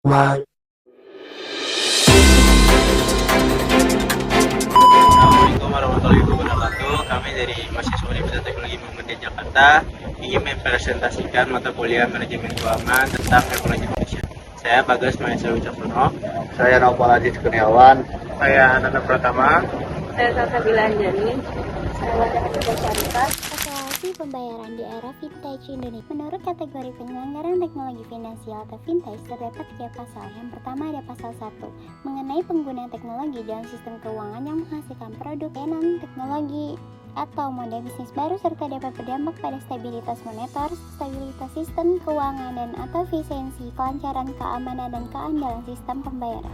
Assalamualaikum warahmatullahi wabarakatuh. Kami dari mahasiswa Universitas Teknologi Muhammadiyah Jakarta ingin mempresentasikan mata kuliah manajemen keuangan tentang teknologi Indonesia. Saya Bagas Mahesa Wicaksono. Saya Naufal Aziz Kurniawan. Saya Nana Pratama. Saya Salsabila Anjani. Saya Wanda Syarifah. Akselerasi pembayaran di era vintage Indonesia. Menurut kategori penyelenggaraan teknologi finansial atau vintage, terdapat 3 pasal. Yang pertama ada pasal 1, mengenai penggunaan teknologi dalam sistem keuangan yang menghasilkan produk layanan teknologi atau model bisnis baru serta dapat berdampak pada stabilitas moneter, stabilitas sistem keuangan dan atau efisiensi, kelancaran, keamanan dan keandalan sistem pembayaran.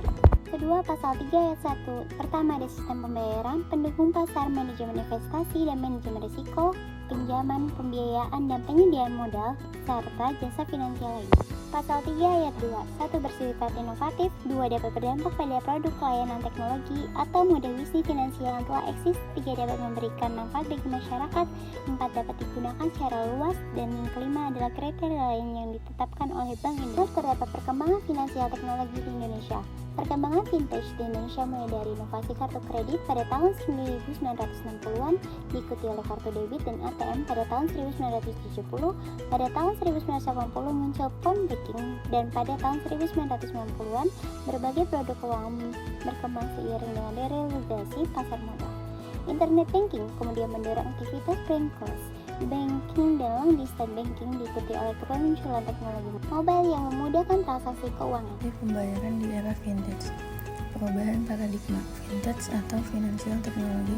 Kedua, pasal 3 ayat 1. Pertama ada sistem pembayaran, pendukung pasar, manajemen investasi dan manajemen risiko, pinjaman, pembiayaan dan penyediaan modal, serta jasa finansial lain. Pasal 3 ayat 2. 1. Bersifat inovatif. 2. Dapat berdampak pada produk layanan teknologi atau model bisnis finansial yang telah eksis. 3. Dapat memberikan manfaat bagi masyarakat. 4. Dapat digunakan secara luas. Dan kelima adalah kriteria lain yang ditetapkan oleh Bank Indonesia. Terdapat perkembangan finansial teknologi di Indonesia. Perkembangan vintage di Indonesia mulai dari inovasi kartu kredit pada tahun 1960-an, diikuti oleh kartu debit dan ATM pada tahun 1970. Pada tahun 1980 muncul phone banking dan pada tahun 1990-an berbagai produk keuangan berkembang seiring dengan deregulasi pasar modal. Internet banking kemudian mendorong aktivitas branchless banking dan long distance banking, diikuti oleh kemunculan teknologi mobile yang memudahkan transaksi keuangan. Pembayaran di era vintage. Perubahan paradigma vintage atau finansial teknologi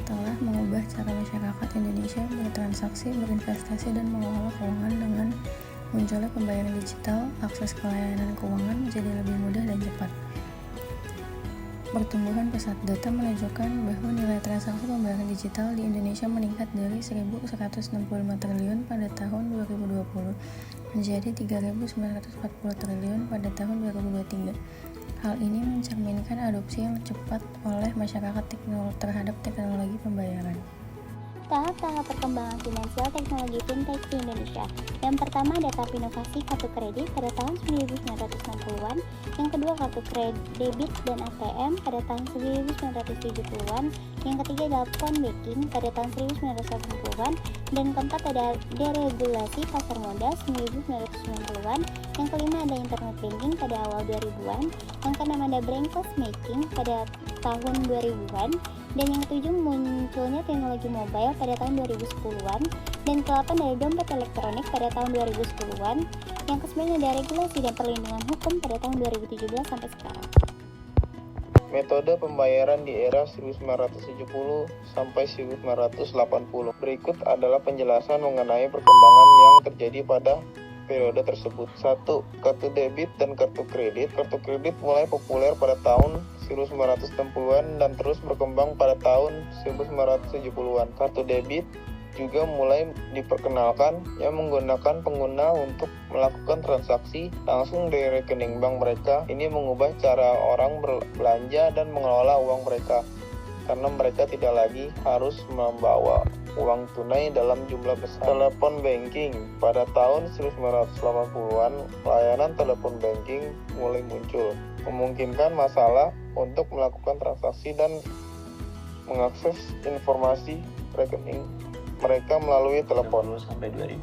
telah mengubah cara masyarakat Indonesia bertransaksi, berinvestasi dan mengelola keuangan dengan munculnya pembayaran digital. Akses ke layanan keuangan menjadi lebih mudah dan cepat. Pertumbuhan pesat. Data menunjukkan bahwa nilai transaksi pembayaran digital di Indonesia meningkat dari 1.165 triliun pada tahun 2020 menjadi 3.940 triliun pada tahun 2023. Hal ini mencerminkan adopsi yang cepat oleh masyarakat terhadap teknologi pembayaran. Tahap-tahap perkembangan finansial teknologi vintage di Indonesia. Yang pertama ada tahap inovasi kartu kredit pada tahun 1960-an. Yang kedua kartu kredit debit dan ATM pada tahun 1970-an. Yang ketiga adalah phone banking pada tahun 1980-an. Dan keempat ada deregulasi pasar modal 1990-an. Yang kelima ada internet banking pada awal 2000-an. Yang keenam ada branchless banking pada tahun 2000-an. Dan yang ketujuh munculnya teknologi mobile pada tahun 2010-an. Dan ke-8 ada dompet elektronik pada tahun 2010-an. Yang ke-9 ada regulasi dan perlindungan hukum pada tahun 2017 sampai sekarang. Metode pembayaran di era 1970 sampai 1980. Berikut adalah penjelasan mengenai perkembangan yang terjadi pada periode tersebut. 1. Kartu debit dan kartu kredit. Kartu kredit mulai populer pada tahun 1960-an dan terus berkembang pada tahun 1970-an. Kartu debit juga mulai diperkenalkan yang menggunakan pengguna untuk melakukan transaksi langsung dari rekening bank mereka. Ini mengubah cara orang berbelanja dan mengelola uang mereka, karena mereka tidak lagi harus membawa uang tunai dalam jumlah besar. Telepon banking. Pada tahun 1980-an, layanan telepon banking mulai muncul, memungkinkan masalah untuk melakukan transaksi dan mengakses informasi rekening mereka melalui telepon. Sampai 2000.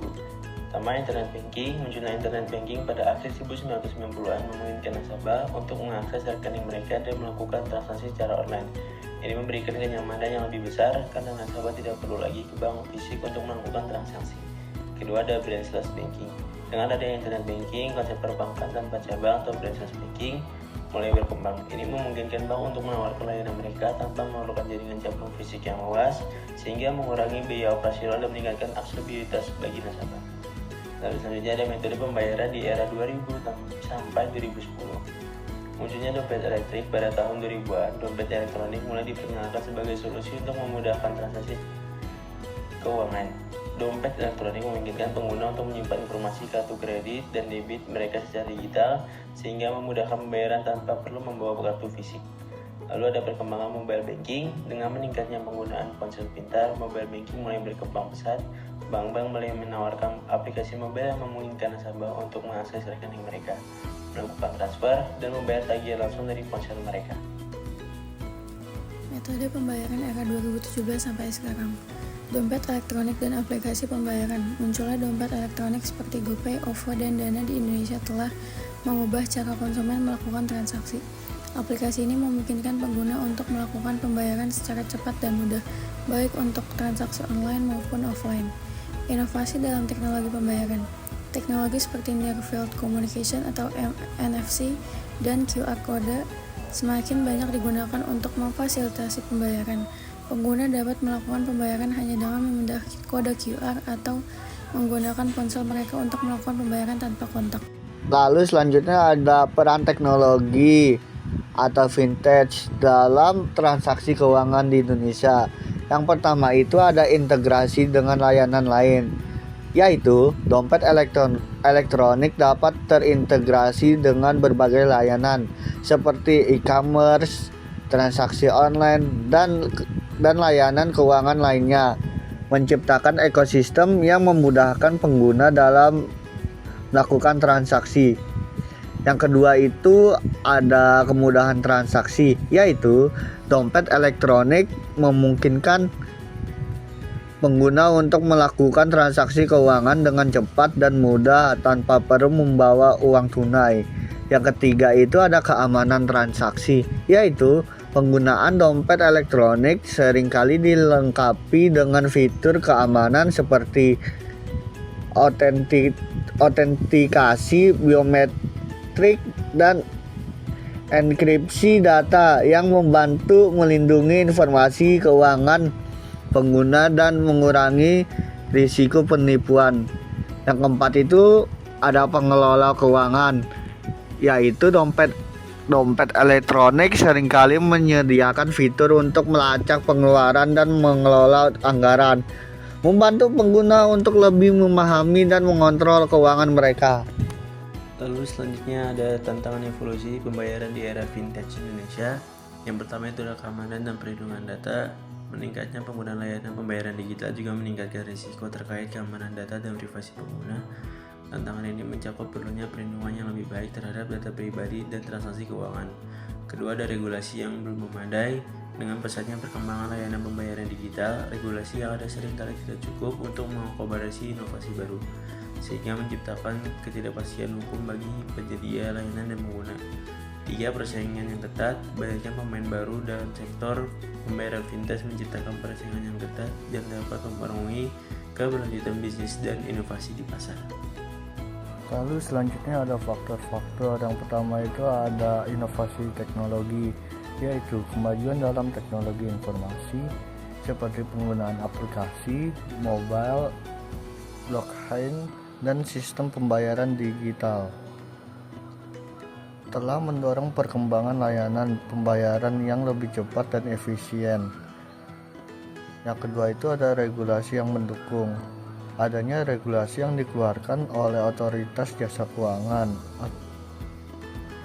Pertama, internet banking. Munculnya internet banking pada akhir 1990-an memungkinkan nasabah untuk mengakses rekening mereka dan melakukan transaksi secara online. Ini memberikan kenyamanan yang lebih besar karena nasabah tidak perlu lagi ke bank fisik untuk melakukan transaksi. Kedua, ada branchless banking. Dengan adanya internet banking, konsep perbankan tanpa cabang atau branchless banking mulai berkembang. Ini memungkinkan bank untuk menawarkan layanan mereka tanpa memerlukan jaringan cabang fisik yang luas, sehingga mengurangi biaya operasional dan meningkatkan aksesibilitas bagi nasabah. Lalu selanjutnya ada metode pembayaran di era 2000 sampai 2010. Munculnya dompet elektrik pada tahun 2000-an. Dompet elektronik mulai diperkenalkan sebagai solusi untuk memudahkan transaksi keuangan. Dompet elektronik memungkinkan pengguna untuk menyimpan informasi kartu kredit dan debit mereka secara digital, sehingga memudahkan pembayaran tanpa perlu membawa kartu fisik. Lalu ada perkembangan mobile banking. Dengan meningkatnya penggunaan ponsel pintar, mobile banking mulai berkembang pesat. Bank-bank mulai menawarkan aplikasi mobile yang memungkinkan nasabah untuk mengakses rekening mereka, melakukan transfer, dan membayar tagihan langsung dari ponsel mereka. Metode pembayaran era 2017 sampai sekarang. Dompet elektronik dan aplikasi pembayaran. Munculnya dompet elektronik seperti GoPay, OVO, dan Dana di Indonesia telah mengubah cara konsumen melakukan transaksi. Aplikasi ini memungkinkan pengguna untuk melakukan pembayaran secara cepat dan mudah, baik untuk transaksi online maupun offline. Inovasi dalam teknologi pembayaran. Teknologi seperti Near Field Communication atau NFC dan QR Code semakin banyak digunakan untuk memfasilitasi pembayaran. Pengguna dapat melakukan pembayaran hanya dengan memindahkan kode QR atau menggunakan ponsel mereka untuk melakukan pembayaran tanpa kontak. Lalu selanjutnya ada peran teknologi atau vintage dalam transaksi keuangan di Indonesia. Yang pertama itu ada integrasi dengan layanan lain, yaitu dompet elektronik dapat terintegrasi dengan berbagai layanan seperti e-commerce, transaksi online, dan layanan keuangan lainnya, menciptakan ekosistem yang memudahkan pengguna dalam melakukan transaksi. Yang kedua itu ada kemudahan transaksi, yaitu dompet elektronik memungkinkan pengguna untuk melakukan transaksi keuangan dengan cepat dan mudah tanpa perlu membawa uang tunai. Yang ketiga itu ada keamanan transaksi, yaitu penggunaan dompet elektronik seringkali dilengkapi dengan fitur keamanan seperti autentikasi biometrik dan enkripsi data yang membantu melindungi informasi keuangan pengguna dan mengurangi risiko penipuan. Yang keempat itu ada pengelola keuangan, yaitu dompet elektronik seringkali menyediakan fitur untuk melacak pengeluaran dan mengelola anggaran, membantu pengguna untuk lebih memahami dan mengontrol keuangan mereka. Lalu selanjutnya ada tantangan evolusi pembayaran di era vintage Indonesia. Yang pertama itu adalah keamanan dan perlindungan data. Meningkatnya penggunaan layanan pembayaran digital juga meningkatkan risiko terkait keamanan data dan privasi pengguna. Tantangan ini mencakup perlunya perlindungan yang lebih baik terhadap data pribadi dan transaksi keuangan. Kedua, ada regulasi yang belum memadai. Dengan pesatnya perkembangan layanan pembayaran digital, regulasi yang ada seringkali tidak cukup untuk mengakomodasi inovasi baru, sehingga menciptakan ketidakpastian hukum bagi penyedia layanan dan pengguna. 3. Persaingan yang ketat. Banyaknya pemain baru dalam sektor pembayaran vintage menciptakan persaingan yang ketat yang dapat mempengaruhi keberlanjutan bisnis dan inovasi di pasar. Lalu selanjutnya ada faktor-faktor. Yang pertama itu ada inovasi teknologi, yaitu kemajuan dalam teknologi informasi seperti penggunaan aplikasi, mobile, blockchain, dan sistem pembayaran digital telah mendorong perkembangan layanan pembayaran yang lebih cepat dan efisien. Yang kedua itu ada regulasi yang mendukung. Adanya regulasi yang dikeluarkan oleh Otoritas Jasa Keuangan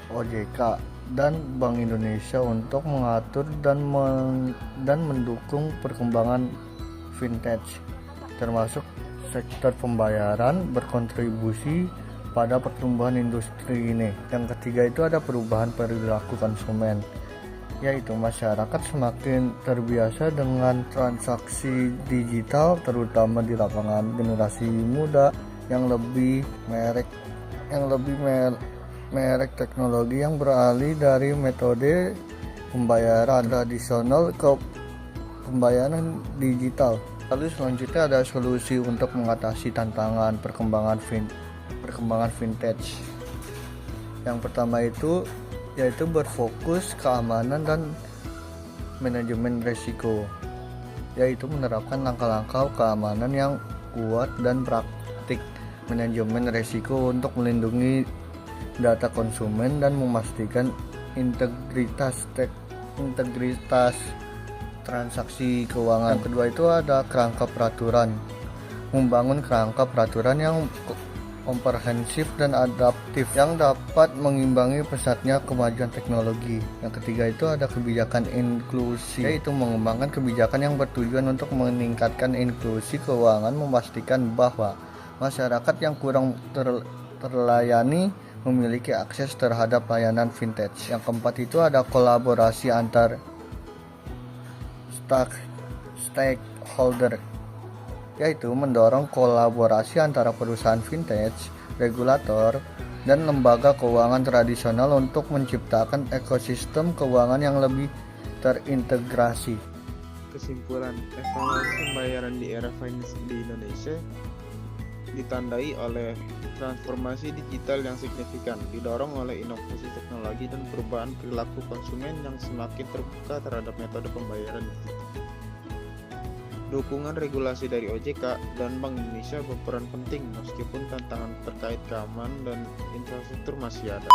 (OJK) dan Bank Indonesia untuk mengatur dan mendukung perkembangan vintage, termasuk sektor pembayaran berkontribusi pada pertumbuhan industri ini. Yang ketiga itu ada perubahan perilaku konsumen, yaitu masyarakat semakin terbiasa dengan transaksi digital, terutama di lapangan generasi muda yang lebih merek teknologi yang beralih dari metode pembayaran tradisional ke pembayaran digital. Lalu selanjutnya ada solusi untuk mengatasi tantangan perkembangan vintage. Yang pertama itu yaitu berfokus keamanan dan manajemen risiko, yaitu menerapkan langkah-langkah keamanan yang kuat dan praktik manajemen risiko untuk melindungi data konsumen dan memastikan integritas transaksi keuangan. Yang kedua itu ada kerangka peraturan. Membangun kerangka peraturan komprehensif dan adaptif yang dapat mengimbangi pesatnya kemajuan teknologi. Yang ketiga itu ada kebijakan inklusi, yaitu mengembangkan kebijakan yang bertujuan untuk meningkatkan inklusi keuangan, memastikan bahwa masyarakat yang kurang terlayani memiliki akses terhadap layanan vintage. Yang keempat itu ada kolaborasi antar stakeholder, yaitu mendorong kolaborasi antara perusahaan vintage, regulator, dan lembaga keuangan tradisional untuk menciptakan ekosistem keuangan yang lebih terintegrasi. Kesimpulan, evaluasi pembayaran di era finance di Indonesia ditandai oleh transformasi digital yang signifikan, didorong oleh inovasi teknologi dan perubahan perilaku konsumen yang semakin terbuka terhadap metode pembayaran digital. Dukungan regulasi dari OJK dan Bank Indonesia berperan penting meskipun tantangan terkait keamanan dan infrastruktur masih ada.